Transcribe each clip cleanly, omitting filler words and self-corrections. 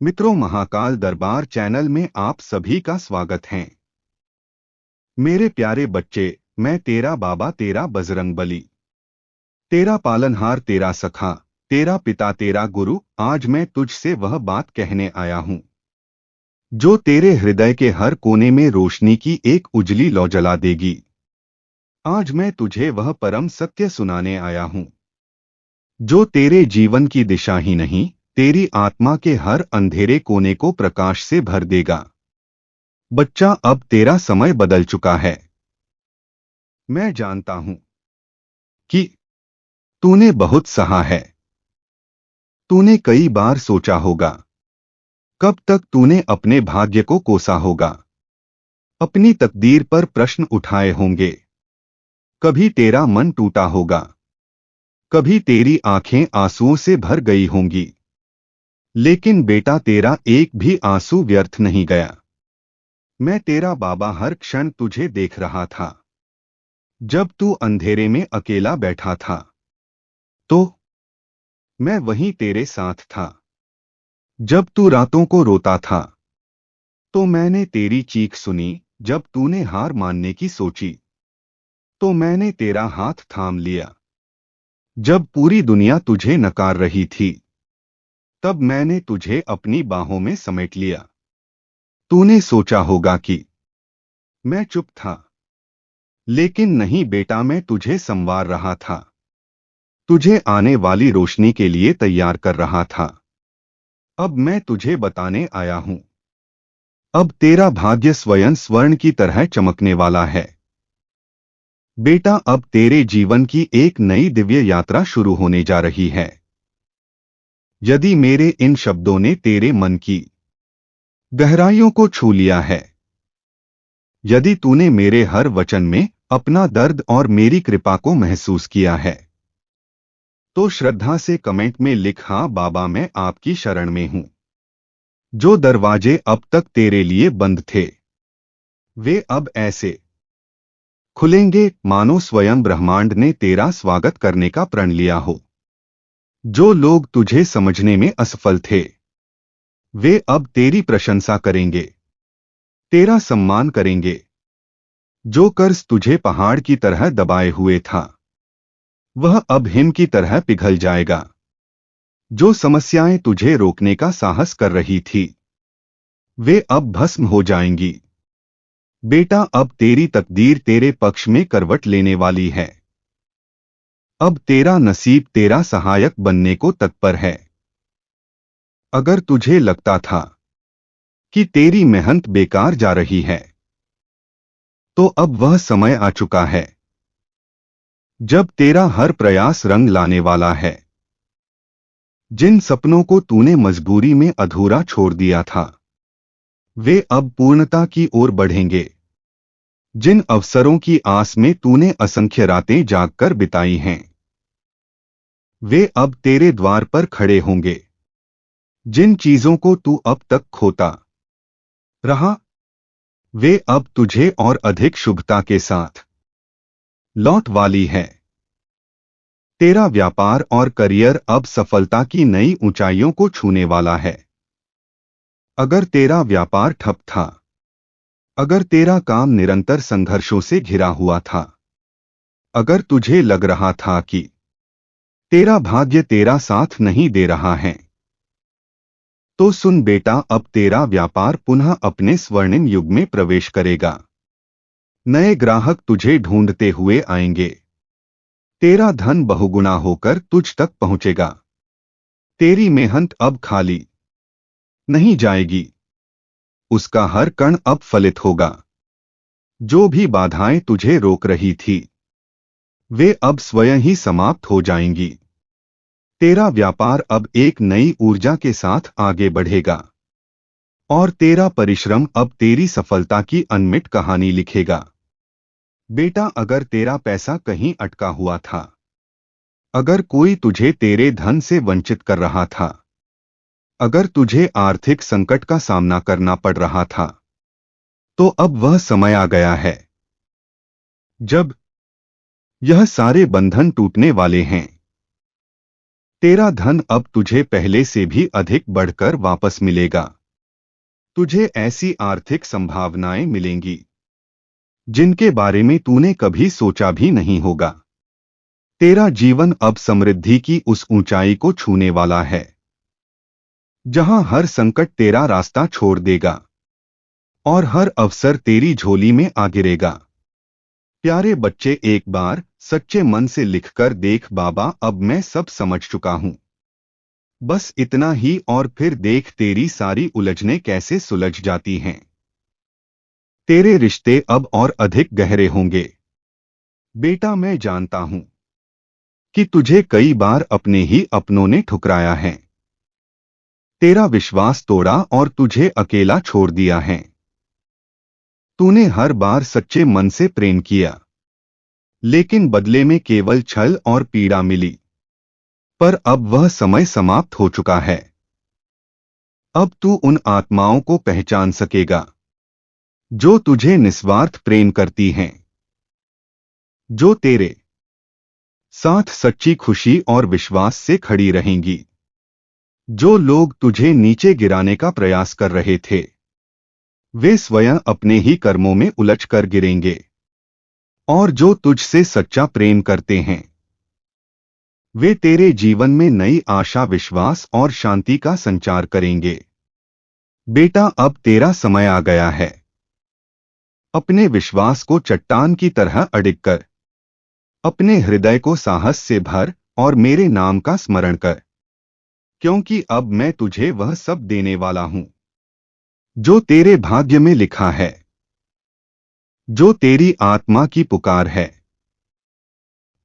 मित्रों, महाकाल दरबार चैनल में आप सभी का स्वागत है। मेरे प्यारे बच्चे, मैं तेरा बाबा, तेरा बजरंगबली, तेरा पालनहार, तेरा सखा, तेरा पिता, तेरा गुरु, आज मैं तुझसे वह बात कहने आया हूँ जो तेरे हृदय के हर कोने में रोशनी की एक उजली लौ जला देगी। आज मैं तुझे वह परम सत्य सुनाने आया हूँ जो तेरे जीवन की दिशा ही नहीं, तेरी आत्मा के हर अंधेरे कोने को प्रकाश से भर देगा। बच्चा, अब तेरा समय बदल चुका है। मैं जानता हूं कि तूने बहुत सहा है। तूने कई बार सोचा होगा, कब तक तूने अपने भाग्य को कोसा होगा। अपनी तकदीर पर प्रश्न उठाए होंगे। कभी तेरा मन टूटा होगा, कभी तेरी आंखें आंसुओं से भर गई होंगी। लेकिन बेटा, तेरा एक भी आंसू व्यर्थ नहीं गया। मैं तेरा बाबा हर क्षण तुझे देख रहा था। जब तू अंधेरे में अकेला बैठा था, तो मैं वहीं तेरे साथ था। जब तू रातों को रोता था, तो मैंने तेरी चीख सुनी। जब तूने हार मानने की सोची, तो मैंने तेरा हाथ थाम लिया। जब पूरी दुनिया तुझे नकार रही थी, तब मैंने तुझे अपनी बाहों में समेट लिया। तूने सोचा होगा कि मैं चुप था, लेकिन नहीं बेटा, मैं तुझे संवार रहा था। तुझे आने वाली रोशनी के लिए तैयार कर रहा था। अब मैं तुझे बताने आया हूं, अब तेरा भाग्य स्वयं स्वर्ण की तरह चमकने वाला है। बेटा, अब तेरे जीवन की एक नई दिव्य यात्रा शुरू होने जा रही है। यदि मेरे इन शब्दों ने तेरे मन की गहराइयों को छू लिया है, यदि तूने मेरे हर वचन में अपना दर्द और मेरी कृपा को महसूस किया है, तो श्रद्धा से कमेंट में लिख, हाँ बाबा, मैं आपकी शरण में हूं। जो दरवाजे अब तक तेरे लिए बंद थे, वे अब ऐसे खुलेंगे मानो स्वयं ब्रह्मांड ने तेरा स्वागत करने का प्रण लिया हो। जो लोग तुझे समझने में असफल थे, वे अब तेरी प्रशंसा करेंगे, तेरा सम्मान करेंगे। जो कर्ज तुझे पहाड़ की तरह दबाए हुए था, वह अब हिम की तरह पिघल जाएगा। जो समस्याएं तुझे रोकने का साहस कर रही थी, वे अब भस्म हो जाएंगी। बेटा, अब तेरी तकदीर तेरे पक्ष में करवट लेने वाली है। अब तेरा नसीब तेरा सहायक बनने को तत्पर है। अगर तुझे लगता था कि तेरी मेहनत बेकार जा रही है, तो अब वह समय आ चुका है जब तेरा हर प्रयास रंग लाने वाला है। जिन सपनों को तूने मजबूरी में अधूरा छोड़ दिया था, वे अब पूर्णता की ओर बढ़ेंगे। जिन अवसरों की आस में तूने असंख्य रातें जागकर बिताई हैं, वे अब तेरे द्वार पर खड़े होंगे। जिन चीजों को तू अब तक खोता रहा, वे अब तुझे और अधिक शुभता के साथ लौट वाली है। तेरा व्यापार और करियर अब सफलता की नई ऊंचाइयों को छूने वाला है। अगर तेरा व्यापार ठप था, अगर तेरा काम निरंतर संघर्षों से घिरा हुआ था, अगर तुझे लग रहा था कि तेरा भाग्य तेरा साथ नहीं दे रहा है, तो सुन बेटा, अब तेरा व्यापार पुनः अपने स्वर्णिम युग में प्रवेश करेगा। नए ग्राहक तुझे ढूंढते हुए आएंगे। तेरा धन बहुगुना होकर तुझ तक पहुंचेगा। तेरी मेहनत अब खाली नहीं जाएगी, उसका हर कण अब फलित होगा। जो भी बाधाएं तुझे रोक रही थी, वे अब स्वयं ही समाप्त हो जाएंगी। तेरा व्यापार अब एक नई ऊर्जा के साथ आगे बढ़ेगा, और तेरा परिश्रम अब तेरी सफलता की अनमिट कहानी लिखेगा। बेटा, अगर तेरा पैसा कहीं अटका हुआ था, अगर कोई तुझे तेरे धन से वंचित कर रहा था, अगर तुझे आर्थिक संकट का सामना करना पड़ रहा था, तो अब वह समय आ गया है जब यह सारे बंधन टूटने वाले हैं। तेरा धन अब तुझे पहले से भी अधिक बढ़कर वापस मिलेगा। तुझे ऐसी आर्थिक संभावनाएं मिलेंगी जिनके बारे में तूने कभी सोचा भी नहीं होगा। तेरा जीवन अब समृद्धि की उस ऊंचाई को छूने वाला है जहां हर संकट तेरा रास्ता छोड़ देगा और हर अवसर तेरी झोली में आ गिरेगा। प्यारे बच्चे, एक बार सच्चे मन से लिखकर देख, बाबा अब मैं सब समझ चुका हूं। बस इतना ही, और फिर देख तेरी सारी उलझनें कैसे सुलझ जाती हैं। तेरे रिश्ते अब और अधिक गहरे होंगे। बेटा, मैं जानता हूं कि तुझे कई बार अपने ही अपनों ने ठुकराया है, तेरा विश्वास तोड़ा और तुझे अकेला छोड़ दिया है। तूने हर बार सच्चे मन से प्रेम किया, लेकिन बदले में केवल छल और पीड़ा मिली। पर अब वह समय समाप्त हो चुका है। अब तू उन आत्माओं को पहचान सकेगा जो तुझे निस्वार्थ प्रेम करती हैं, जो तेरे साथ सच्ची खुशी और विश्वास से खड़ी रहेंगी। जो लोग तुझे नीचे गिराने का प्रयास कर रहे थे, वे स्वयं अपने ही कर्मों में उलझ कर गिरेंगे। और जो तुझसे सच्चा प्रेम करते हैं, वे तेरे जीवन में नई आशा, विश्वास और शांति का संचार करेंगे। बेटा, अब तेरा समय आ गया है। अपने विश्वास को चट्टान की तरह अडिग कर, अपने हृदय को साहस से भर और मेरे नाम का स्मरण कर, क्योंकि अब मैं तुझे वह सब देने वाला हूं जो तेरे भाग्य में लिखा है, जो तेरी आत्मा की पुकार है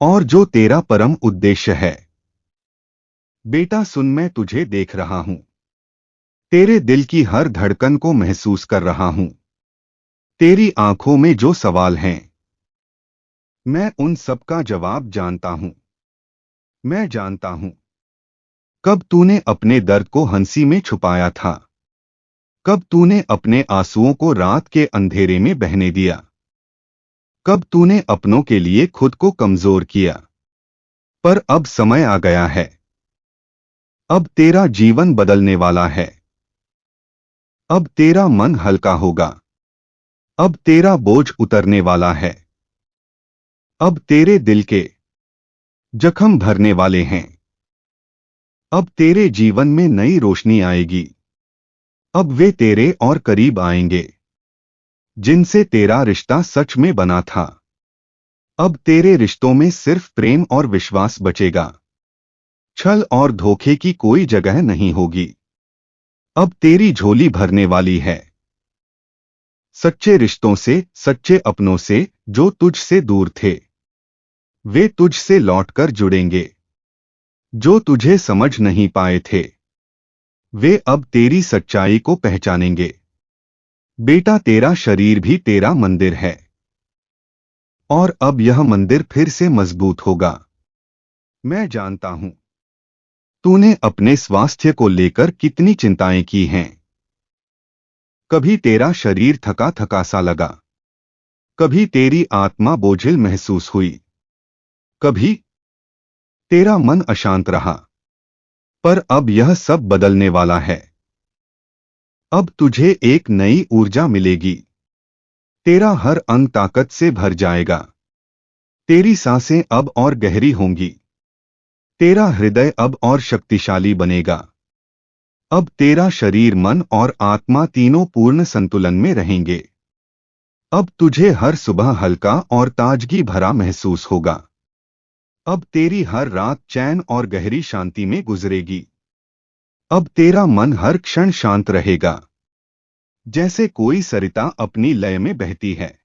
और जो तेरा परम उद्देश्य है। बेटा सुन, मैं तुझे देख रहा हूं, तेरे दिल की हर धड़कन को महसूस कर रहा हूं। तेरी आंखों में जो सवाल हैं, मैं उन सब का जवाब जानता हूं। मैं जानता हूं कब तूने अपने दर्द को हंसी में छुपाया था, कब तूने अपने आंसुओं को रात के अंधेरे में बहने दिया, कब तूने अपनों के लिए खुद को कमजोर किया। पर अब समय आ गया है। अब तेरा जीवन बदलने वाला है। अब तेरा मन हल्का होगा। अब तेरा बोझ उतरने वाला है। अब तेरे दिल के जख्म भरने वाले हैं। अब तेरे जीवन में नई रोशनी आएगी। अब वे तेरे और करीब आएंगे जिनसे तेरा रिश्ता सच में बना था। अब तेरे रिश्तों में सिर्फ प्रेम और विश्वास बचेगा। छल और धोखे की कोई जगह नहीं होगी। अब तेरी झोली भरने वाली है सच्चे रिश्तों से, सच्चे अपनों से जो तुझसे दूर थे। वे तुझसे लौटकर जुड़ेंगे। जो तुझे समझ नहीं पाए थे, वे अब तेरी सच्चाई को पहचानेंगे। बेटा, तेरा शरीर भी तेरा मंदिर है, और अब यह मंदिर फिर से मजबूत होगा। मैं जानता हूं तूने अपने स्वास्थ्य को लेकर कितनी चिंताएं की हैं। कभी तेरा शरीर थका थका सा लगा, कभी तेरी आत्मा बोझिल महसूस हुई, कभी तेरा मन अशांत रहा। पर अब यह सब बदलने वाला है। अब तुझे एक नई ऊर्जा मिलेगी। तेरा हर अंग ताकत से भर जाएगा। तेरी सांसें अब और गहरी होंगी। तेरा हृदय अब और शक्तिशाली बनेगा। अब तेरा शरीर, मन और आत्मा तीनों पूर्ण संतुलन में रहेंगे। अब तुझे हर सुबह हल्का और ताजगी भरा महसूस होगा। अब तेरी हर रात चैन और गहरी शांति में गुजरेगी। अब तेरा मन हर क्षण शांत रहेगा, जैसे कोई सरिता अपनी लय में बहती है।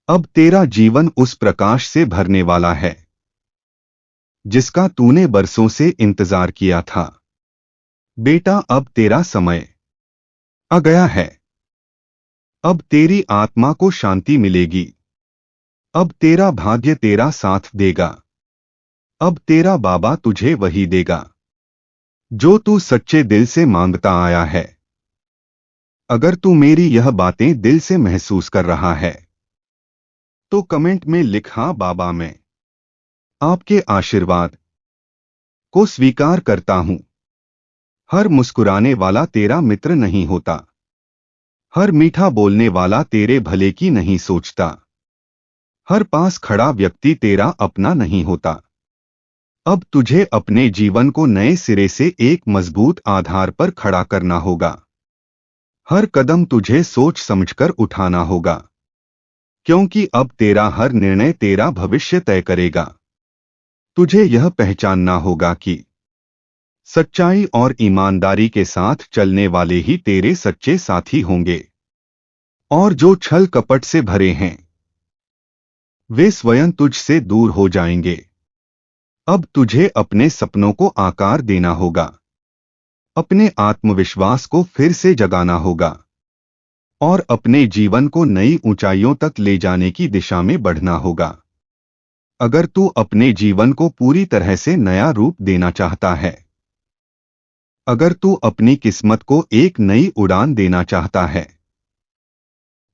अब तेरा जीवन उस प्रकाश से भरने वाला है जिसका तूने बरसों से इंतजार किया था। बेटा, अब तेरा समय आ गया है। अब तेरी आत्मा को शांति मिलेगी। अब तेरा भाग्य तेरा साथ देगा। अब तेरा बाबा तुझे वही देगा जो तू सच्चे दिल से मांगता आया है। अगर तू मेरी यह बातें दिल से महसूस कर रहा है तो कमेंट में लिख, हाँ बाबा, मैं आपके आशीर्वाद को स्वीकार करता हूं। हर मुस्कुराने वाला तेरा मित्र नहीं होता। हर मीठा बोलने वाला तेरे भले की नहीं सोचता। हर पास खड़ा व्यक्ति तेरा अपना नहीं होता। अब तुझे अपने जीवन को नए सिरे से एक मजबूत आधार पर खड़ा करना होगा। हर कदम तुझे सोच समझकर उठाना होगा, क्योंकि अब तेरा हर निर्णय तेरा भविष्य तय करेगा। तुझे यह पहचानना होगा कि सच्चाई और ईमानदारी के साथ चलने वाले ही तेरे सच्चे साथी होंगे, और जो छल कपट से भरे हैं वे स्वयं तुझसे दूर हो जाएंगे। अब तुझे अपने सपनों को आकार देना होगा, अपने आत्मविश्वास को फिर से जगाना होगा और अपने जीवन को नई ऊंचाइयों तक ले जाने की दिशा में बढ़ना होगा। अगर तू अपने जीवन को पूरी तरह से नया रूप देना चाहता है, अगर तू अपनी किस्मत को एक नई उड़ान देना चाहता है,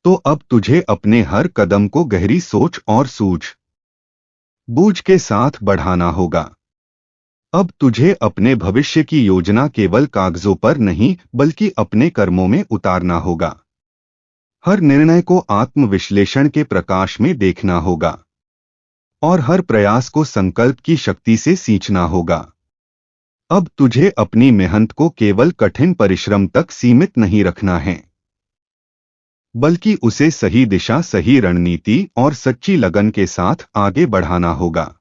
तो अब तुझे अपने हर कदम को गहरी सोच और सूझ-बूझ के साथ बढ़ाना होगा। अब तुझे अपने भविष्य की योजना केवल कागजों पर नहीं बल्कि अपने कर्मों में उतारना होगा। हर निर्णय को आत्मविश्लेषण के प्रकाश में देखना होगा और हर प्रयास को संकल्प की शक्ति से सींचना होगा। अब तुझे अपनी मेहनत को केवल कठिन परिश्रम तक सीमित नहीं रखना है, बल्कि उसे सही दिशा, सही रणनीति और सच्ची लगन के साथ आगे बढ़ाना होगा।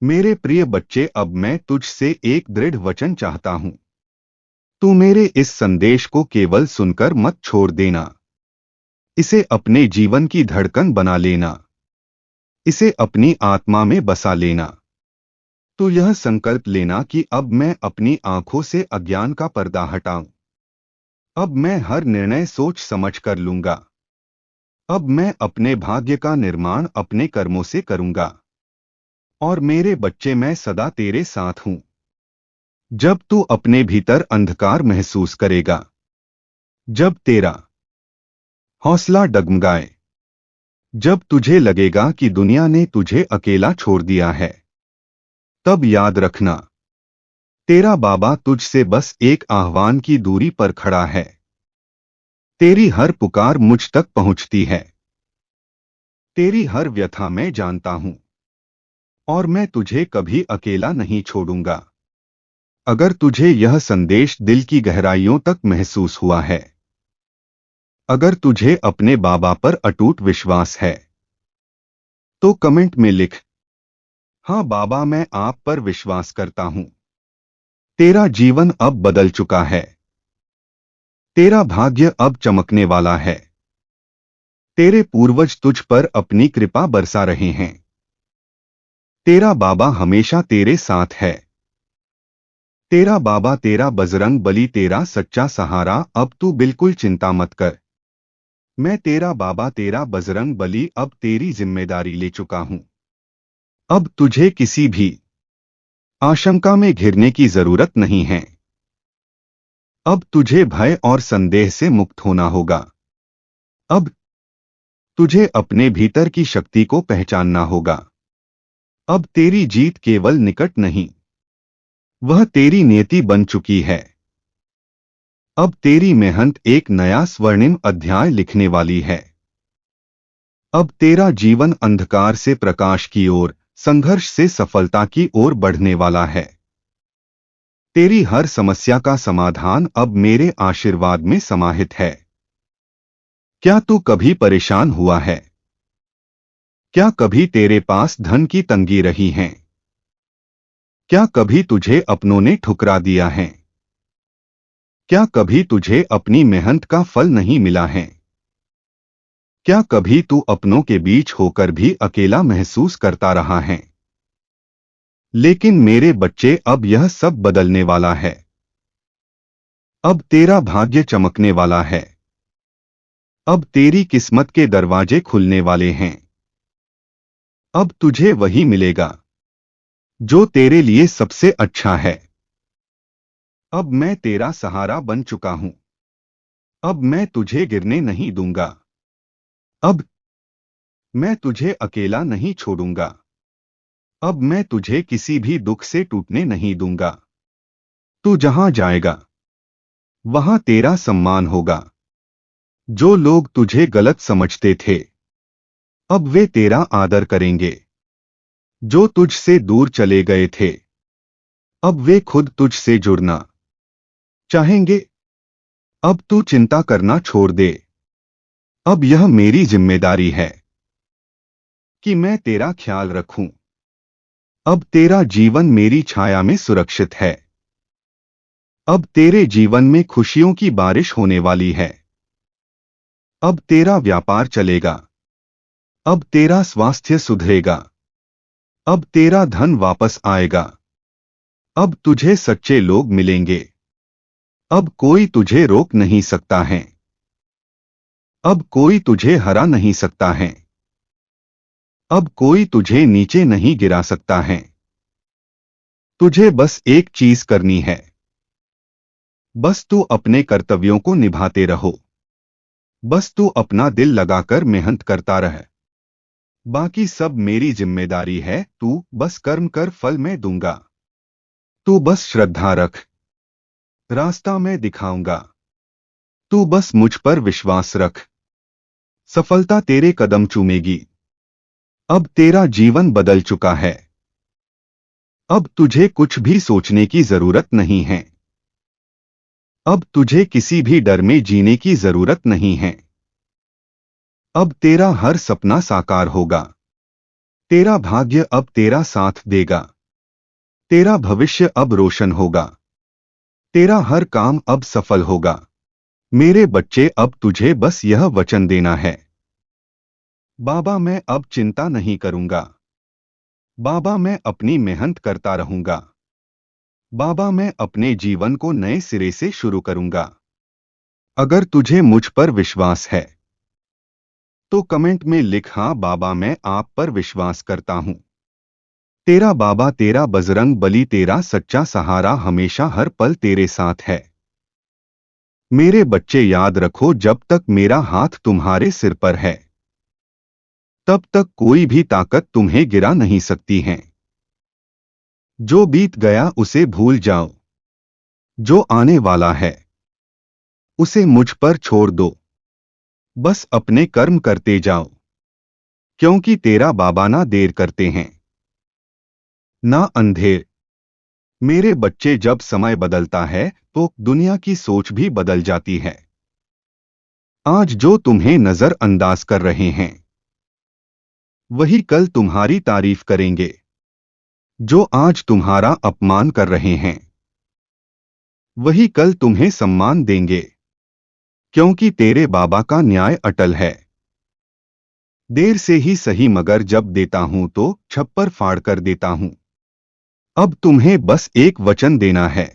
मेरे प्रिय बच्चे, अब मैं तुझसे एक दृढ़ वचन चाहता हूं। तू मेरे इस संदेश को केवल सुनकर मत छोड़ देना। इसे अपने जीवन की धड़कन बना लेना। इसे अपनी आत्मा में बसा लेना। तू यह संकल्प लेना कि अब मैं अपनी आंखों से अज्ञान का पर्दा हटाऊं। अब मैं हर निर्णय सोच समझ कर लूंगा। अब मैं अपने भाग्य का निर्माण अपने कर्मों से करूंगा। और मेरे बच्चे, मैं सदा तेरे साथ हूं। जब तू अपने भीतर अंधकार महसूस करेगा, जब तेरा हौसला डगमगाए, जब तुझे लगेगा कि दुनिया ने तुझे अकेला छोड़ दिया है, तब याद रखना, तेरा बाबा तुझसे बस एक आह्वान की दूरी पर खड़ा है। तेरी हर पुकार मुझ तक पहुंचती है। तेरी हर व्यथा मैं जानता हूं और मैं तुझे कभी अकेला नहीं छोड़ूंगा। अगर तुझे यह संदेश दिल की गहराइयों तक महसूस हुआ है, अगर तुझे अपने बाबा पर अटूट विश्वास है, तो कमेंट में लिख, हाँ बाबा, मैं आप पर विश्वास करता हूं। तेरा जीवन अब बदल चुका है। तेरा भाग्य अब चमकने वाला है। तेरे पूर्वज तुझ पर अपनी कृपा बरसा रहे हैं। तेरा बाबा हमेशा तेरे साथ है। तेरा बाबा, तेरा बजरंग बली, तेरा सच्चा सहारा। अब तू बिल्कुल चिंता मत कर। मैं तेरा बाबा, तेरा बजरंग बली, अब तेरी जिम्मेदारी ले चुका हूं। अब तुझे किसी भी आशंका में घिरने की जरूरत नहीं है। अब तुझे भय और संदेह से मुक्त होना होगा। अब तुझे अपने भीतर की शक्ति को पहचानना होगा। अब तेरी जीत केवल निकट नहीं, वह तेरी नियति बन चुकी है। अब तेरी मेहनत एक नया स्वर्णिम अध्याय लिखने वाली है। अब तेरा जीवन अंधकार से प्रकाश की ओर, संघर्ष से सफलता की ओर बढ़ने वाला है। तेरी हर समस्या का समाधान अब मेरे आशीर्वाद में समाहित है। क्या तू कभी परेशान हुआ है? क्या कभी तेरे पास धन की तंगी रही है? क्या कभी तुझे अपनों ने ठुकरा दिया है? क्या कभी तुझे अपनी मेहनत का फल नहीं मिला है? क्या कभी तू अपनों के बीच होकर भी अकेला महसूस करता रहा है? लेकिन मेरे बच्चे, अब यह सब बदलने वाला है। अब तेरा भाग्य चमकने वाला है। अब तेरी किस्मत के दरवाजे खुलने वाले हैं। अब तुझे वही मिलेगा जो तेरे लिए सबसे अच्छा है। अब मैं तेरा सहारा बन चुका हूं। अब मैं तुझे गिरने नहीं दूंगा। अब मैं तुझे अकेला नहीं छोड़ूंगा। अब मैं तुझे किसी भी दुख से टूटने नहीं दूंगा। तू जहां जाएगा वहां तेरा सम्मान होगा। जो लोग तुझे गलत समझते थे अब वे तेरा आदर करेंगे। जो तुझसे दूर चले गए थे अब वे खुद तुझसे जुड़ना चाहेंगे। अब तू चिंता करना छोड़ दे। अब यह मेरी जिम्मेदारी है कि मैं तेरा ख्याल रखूं। अब तेरा जीवन मेरी छाया में सुरक्षित है। अब तेरे जीवन में खुशियों की बारिश होने वाली है। अब तेरा व्यापार चलेगा। अब तेरा स्वास्थ्य सुधरेगा। अब तेरा धन वापस आएगा। अब तुझे सच्चे लोग मिलेंगे। अब कोई तुझे रोक नहीं सकता है। अब कोई तुझे हरा नहीं सकता है। अब कोई तुझे नीचे नहीं गिरा सकता है। तुझे बस एक चीज करनी है। बस तू अपने कर्तव्यों को निभाते रहो। बस तू अपना दिल लगाकर मेहनत करता रह। बाकी सब मेरी जिम्मेदारी है। तू बस कर्म कर, फल मैं दूंगा। तू बस श्रद्धा रख, रास्ता मैं दिखाऊंगा। तू बस मुझ पर विश्वास रख, सफलता तेरे कदम चूमेगी। अब तेरा जीवन बदल चुका है। अब तुझे कुछ भी सोचने की जरूरत नहीं है। अब तुझे किसी भी डर में जीने की जरूरत नहीं है। अब तेरा हर सपना साकार होगा। तेरा भाग्य अब तेरा साथ देगा। तेरा भविष्य अब रोशन होगा। तेरा हर काम अब सफल होगा। मेरे बच्चे, अब तुझे बस यह वचन देना है। बाबा मैं अब चिंता नहीं करूंगा। बाबा मैं अपनी मेहनत करता रहूंगा। बाबा मैं अपने जीवन को नए सिरे से शुरू करूंगा। अगर तुझे मुझ पर विश्वास है तो कमेंट में लिख, हाँ बाबा मैं आप पर विश्वास करता हूं। तेरा बाबा, तेरा बजरंग बली, तेरा सच्चा सहारा हमेशा हर पल तेरे साथ है। मेरे बच्चे याद रखो, जब तक मेरा हाथ तुम्हारे सिर पर है तब तक कोई भी ताकत तुम्हें गिरा नहीं सकती है। जो बीत गया उसे भूल जाओ। जो आने वाला है उसे मुझ पर छोड़ दो। बस अपने कर्म करते जाओ, क्योंकि तेरा बाबा ना देर करते हैं ना अंधेर। मेरे बच्चे, जब समय बदलता है तो दुनिया की सोच भी बदल जाती है। आज जो तुम्हें नजरअंदाज कर रहे हैं वही कल तुम्हारी तारीफ करेंगे। जो आज तुम्हारा अपमान कर रहे हैं वही कल तुम्हें सम्मान देंगे, क्योंकि तेरे बाबा का न्याय अटल है। देर से ही सही, मगर जब देता हूं तो छप्पर फाड़ कर देता हूं। अब तुम्हें बस एक वचन देना है।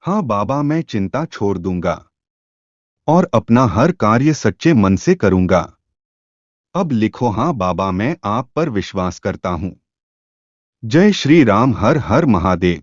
हाँ बाबा मैं चिंता छोड़ दूंगा और अपना हर कार्य सच्चे मन से करूंगा। अब लिखो, हाँ बाबा मैं आप पर विश्वास करता हूं। जय श्री राम, हर हर महादेव।